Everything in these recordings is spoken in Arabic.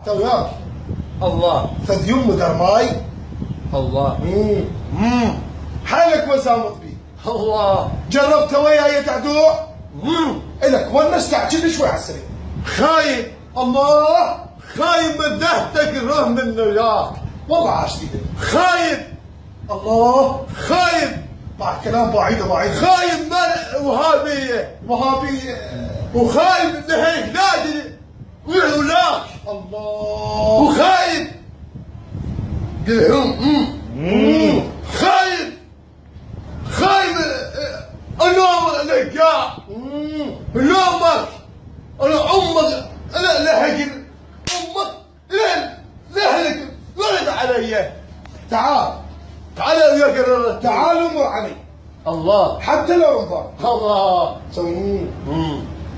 تو وياك الله فد يوم مدر ماي الله حالك وسامط بي الله جربت وياي تعدوع الك ونس تعجل شوي على السريع خايب الله خايب من ذهتك روح منه ياك والله عاش بيدك خايب الله خايب مع كلام بعيد خايب من وهابية وهابي وخايب من هيك نادي ولاك الله وخايب خايب خايب انا لقاء نومك انا امك انا لهجر امك لهلك ولد علي تعال تعال وياك تعال امر علي الله حتى لو رمضان الله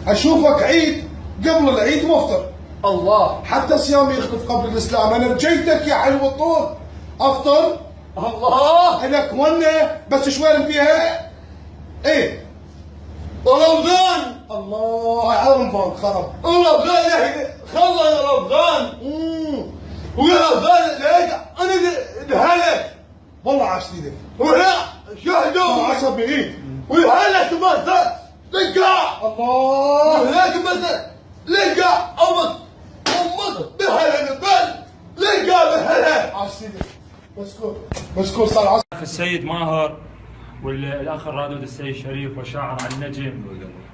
اشوفك عيد قبل العيد وافطر الله حتى صيامي يخلف قبل الاسلام انا رجيتك يا حلو الطول افطر الله لك ونه بس شوي فيها ايه رمضان الله على رمضان خرب رمضان خلص رمضان ورمضان ليك انا لهلك والله عاش ايدك ولا شهدوا عصبي ايه ويهلك مثلا لقى الله وهناك مثلا لقى امك بهلك بل لقى بهلك عاش ايدك مسكوت صار عصبي السيد ماهر والاخ الرادود السيد شريف والشاعر علي النجم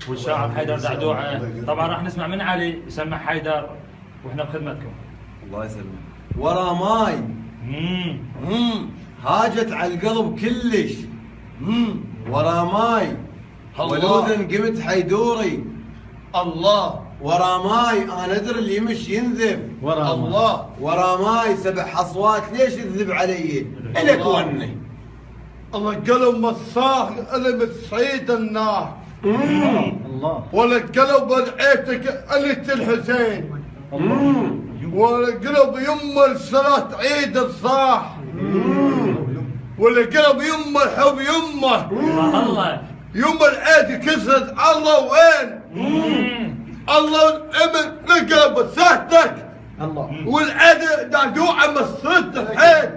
والشاعر حيدر دعدوعه. طبعا راح نسمع من علي يسمع حيدر واحنا بخدمتكم. الله يسلمك. ورا ماي هاجت على القلب كلش. ورا ماي والاذن قمت حيدوري. الله ورا ماي انا ادري اللي يمش ينذب. ورا الله ورا ماي 7 اصوات ليش يذب علي؟ الك وني الله قلب مصاح قلب سعيد النار. الله ولا قلب رعيتك قلت الحسين. ولا قلب يم الصلاة عيد الصاح. ولا قلب يم الحب يمه. الله يم العيد كسرت الله وين؟ الله الامن لقلب سهتك. الله والعيد دعدوعه مصرت الحين.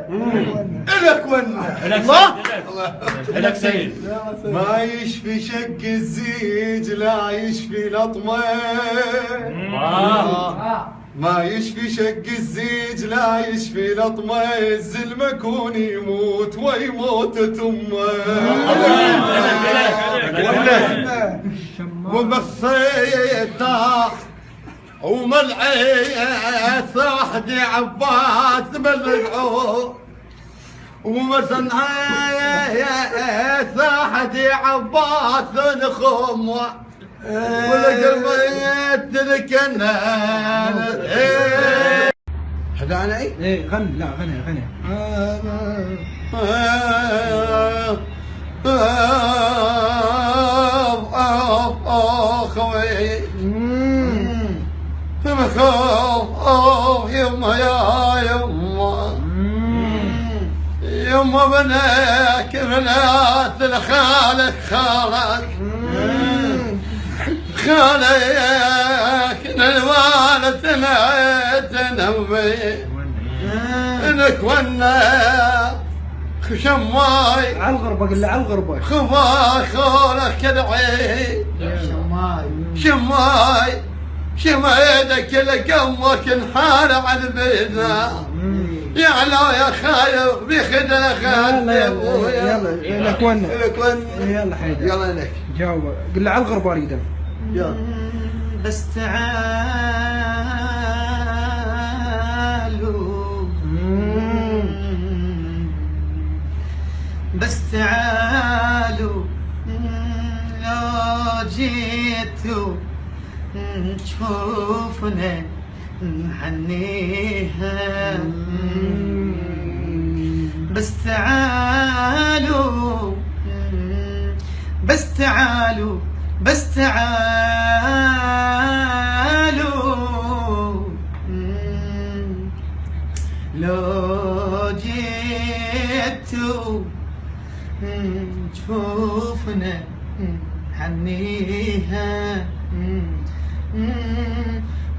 الك ون الله لك سيد ما يشفي شق الزيج لا يشفي لطمه. ما يشفي شق الزيج لا يشفي لطمه. الزلمه كون يموت ويموت امه. ومصيته وملعي صاحدي عباس بالرجعو. ومصنعي صاحدي عباس نخمه. ولا قلبي تركنا. هذا انا ايه غني لا غني خوي مخوف يما يا يما بناك بنات الخالك خالك الوالد تنوي انك ونا شماي على الغربة قل له على الغربة خفا خولك كدعي شماي يدك لقمك انحار على البيضة يا علا يا خايف بخدنا خايف يلا لك ونا يلا حيدر يلا لك جاوب قل له على الغربة اريده يلا بس تعالوا بس تعالوا لو جيتوا تشوفنا نحنيها. بس تعالوا بس تعالوا بس تعالوا لو جيتوا تشوفنا حنيها.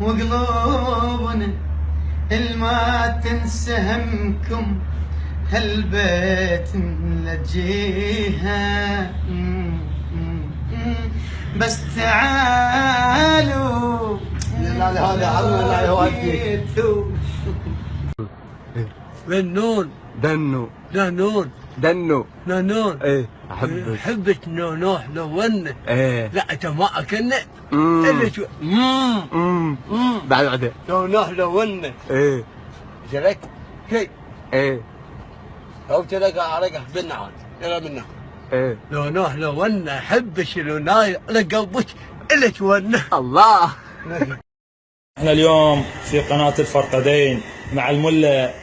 وقلوبنا الما تنسهمكم هالبيت نلجيها بس تعالوا هذا عمنا لا يودي بالنون دنو نانون دنو نانون ايه احبك حبك نونوح لونه ايه لا تما كنا مم. اللي شو بعد نونوح لونه ايه شرك كي ايه او تلقى عرقه بالنعال يلا منا ايه نونوح لونه حبش لوناي لقبك اللي تونه الله. احنا اليوم في قناة الفرقدين مع الملا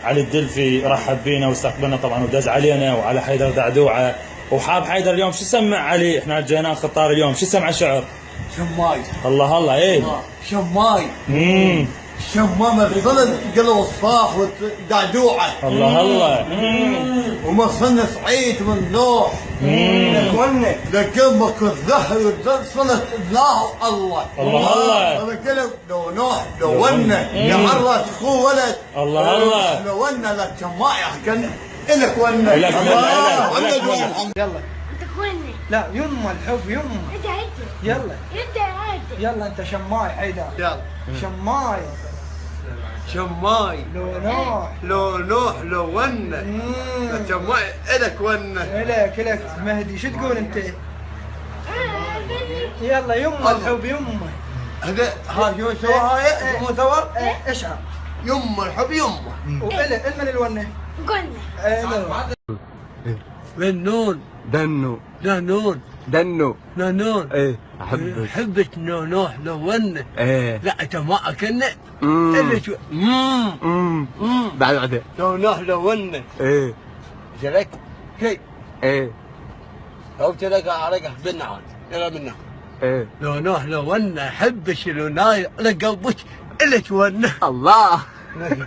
علي الدلفي، رحب بينا واستقبلنا طبعا ودز علينا، وعلى حيدر دعدوعه. وحاب حيدر اليوم شو سمع علي؟ احنا جينا خطار اليوم، شو سمع شعر؟ شماي الله الله ايه شماي شمامة ظلت قلب الصاح ودعدوعه الله الله وما صنع سعيد من نوح لكمك الزهر صنت الله الله الله. هذا كلام لو نوح لو ونه يا عرة اخوه ولد الله الله. لو ونه لك جماعة كان الك ونه إلك ونه، الله إلك ولد ونه. محمد. يلا انت كوني لا يما الحب يما انت عدل يلا انت عادل يلا انت شماي حيدر يلا شماي شماي لو نوح لو نوح لو ونه شماي الك ونه الك مهدي شو تقول انت؟ يلا يما الحب يما هذا ها شو سواها مو سوا اشعر يما الحب يما وإله المن الونه قلنا بالنون دنو نانون دنو نانون ايه احبك حبك نونوح لونه ايه لا تما كنا مم. اللي شو بعد نونوح لونه ايه شرك كي ايه او تلقى عرقه بالنعال يلا منا ايه نونوح لونه حبش لوناي لقبك اللي تونه الله.